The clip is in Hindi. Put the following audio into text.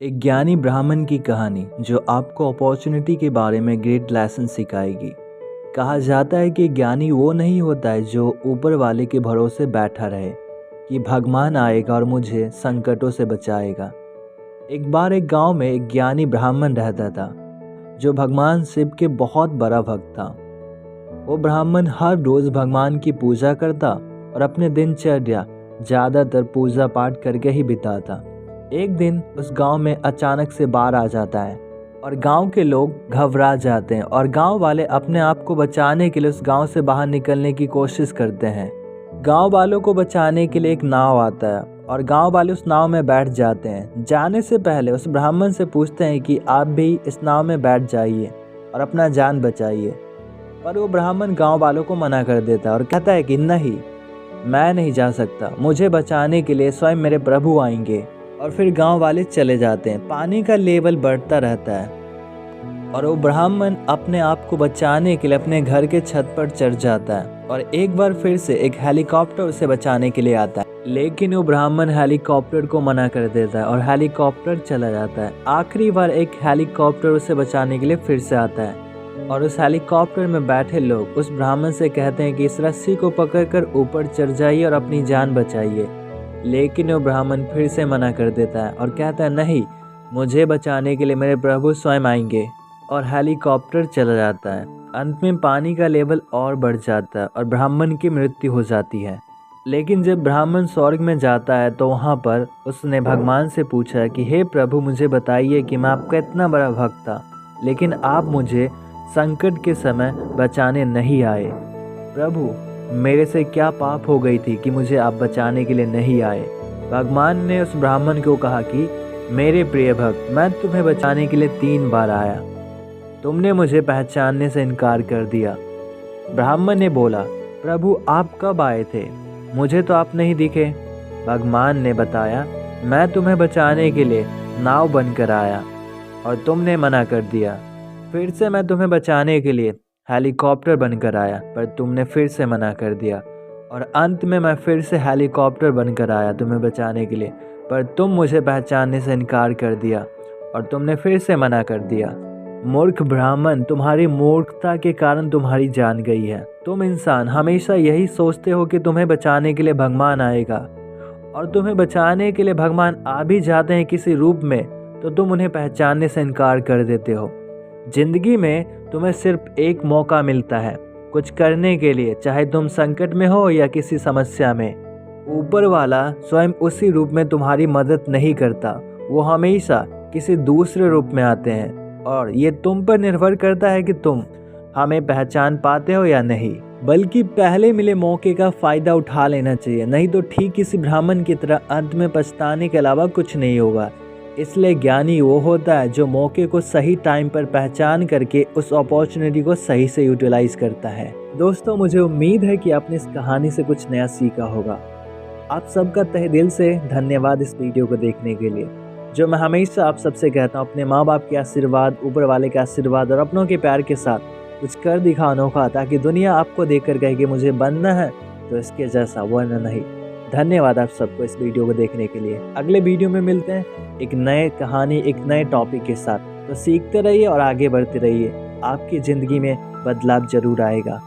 एक ज्ञानी ब्राह्मण की कहानी जो आपको अपॉर्चुनिटी के बारे में ग्रेट लेसन सिखाएगी। कहा जाता है कि ज्ञानी वो नहीं होता है जो ऊपर वाले के भरोसे बैठा रहे कि भगवान आएगा और मुझे संकटों से बचाएगा। एक बार एक गांव में एक ज्ञानी ब्राह्मण रहता था जो भगवान शिव के बहुत बड़ा भक्त था। वो ब्राह्मण हर रोज़ भगवान की पूजा करता और अपने दिनचर्या ज़्यादातर पूजा पाठ करके ही बिताता। एक दिन उस गांव में अचानक से बाढ़ आ जाता है और गांव के लोग घबरा जाते हैं और गांव वाले अपने आप को बचाने के लिए उस गांव से बाहर निकलने की कोशिश करते हैं। गांव वालों को बचाने के लिए एक नाव आता है और गांव वाले उस नाव में बैठ जाते हैं। जाने से पहले उस ब्राह्मण से पूछते हैं कि आप भी इस नाव में बैठ जाइए और अपना जान बचाइए, पर वो ब्राह्मण गाँव वालों को मना कर देता है और कहता है कि नहीं, मैं नहीं जा सकता, मुझे बचाने के लिए स्वयं मेरे प्रभु आएंगे। और फिर गांव वाले चले जाते हैं। पानी का लेवल बढ़ता रहता है और वो ब्राह्मण अपने आप को बचाने के लिए अपने घर के छत पर चढ़ जाता है और एक बार फिर से एक हेलीकॉप्टर उसे बचाने के लिए आता है, लेकिन वो ब्राह्मण हेलीकॉप्टर को मना कर देता है और हेलीकॉप्टर चला जाता है। आखिरी बार एक हेलीकॉप्टर उसे बचाने के लिए फिर से आता है और उस हेलीकॉप्टर में बैठे लोग उस ब्राह्मण से कहते हैं कि इस रस्सी को पकड़कर ऊपर चढ़ जाइए और अपनी जान बचाइए, लेकिन वो ब्राह्मण फिर से मना कर देता है और कहता है नहीं, मुझे बचाने के लिए मेरे प्रभु स्वयं आएंगे। और हेलीकॉप्टर चला जाता है। अंत में पानी का लेवल और बढ़ जाता है और ब्राह्मण की मृत्यु हो जाती है। लेकिन जब ब्राह्मण स्वर्ग में जाता है तो वहाँ पर उसने भगवान से पूछा कि हे प्रभु, मुझे बताइए कि मैं आपका इतना बड़ा भक्त था, लेकिन आप मुझे संकट के समय बचाने नहीं आए। प्रभु, मेरे से क्या पाप हो गई थी कि मुझे आप बचाने के लिए नहीं आए। भगवान ने उस ब्राह्मण को कहा कि मेरे प्रिय भक्त, मैं तुम्हें बचाने के लिए 3 बार आया, तुमने मुझे पहचानने से इनकार कर दिया। ब्राह्मण ने बोला, प्रभु आप कब आए थे, मुझे तो आप नहीं दिखे। भगवान ने बताया, मैं तुम्हें बचाने के लिए नाव बनकर आया और तुमने मना कर दिया। फिर से मैं तुम्हें बचाने के लिए हेलीकॉप्टर बनकर आया, पर तुमने फिर से मना कर दिया। और अंत में मैं फिर से हेलीकॉप्टर बनकर आया तुम्हें बचाने के लिए, पर तुम मुझे पहचानने से इनकार कर दिया और तुमने फिर से मना कर दिया। मूर्ख ब्राह्मण, तुम्हारी मूर्खता के कारण तुम्हारी जान गई है। तुम इंसान हमेशा यही सोचते हो कि तुम्हें बचाने के लिए भगवान आएगा, और तुम्हें बचाने के लिए भगवान आ भी जाते हैं किसी रूप में तो तुम उन्हें पहचानने से इनकार कर देते हो। जिंदगी में तुम्हें सिर्फ एक मौका मिलता है कुछ करने के लिए, चाहे तुम संकट में हो या किसी समस्या में। ऊपर वाला स्वयं उसी रूप में तुम्हारी मदद नहीं करता, वो हमेशा किसी दूसरे रूप में आते हैं और ये तुम पर निर्भर करता है कि तुम हमें पहचान पाते हो या नहीं। बल्कि पहले मिले मौके का फ़ायदा उठा लेना चाहिए, नहीं तो ठीक किसी ब्राह्मण की तरह अंत में पछताने के अलावा कुछ नहीं होगा। इसलिए ज्ञानी वो होता है जो मौके को सही टाइम पर पहचान करके उस अपॉर्चुनिटी को सही से यूटिलाइज करता है। दोस्तों, मुझे उम्मीद है कि आपने इस कहानी से कुछ नया सीखा होगा। आप सबका तहे दिल से धन्यवाद इस वीडियो को देखने के लिए। जो मैं हमेशा आप सबसे कहता हूँ, अपने माँ बाप के आशीर्वाद, ऊपर वाले के आशीर्वाद और अपनों के प्यार के साथ कुछ कर दिखा अनोखा, ताकि दुनिया आपको देखकर कहे कि मुझे बनना है तो इसके जैसा, वरना नहीं। धन्यवाद आप सबको इस वीडियो को देखने के लिए। अगले वीडियो में मिलते हैं एक नए कहानी, एक नए टॉपिक के साथ। तो सीखते रहिए और आगे बढ़ते रहिए, आपकी ज़िंदगी में बदलाव जरूर आएगा।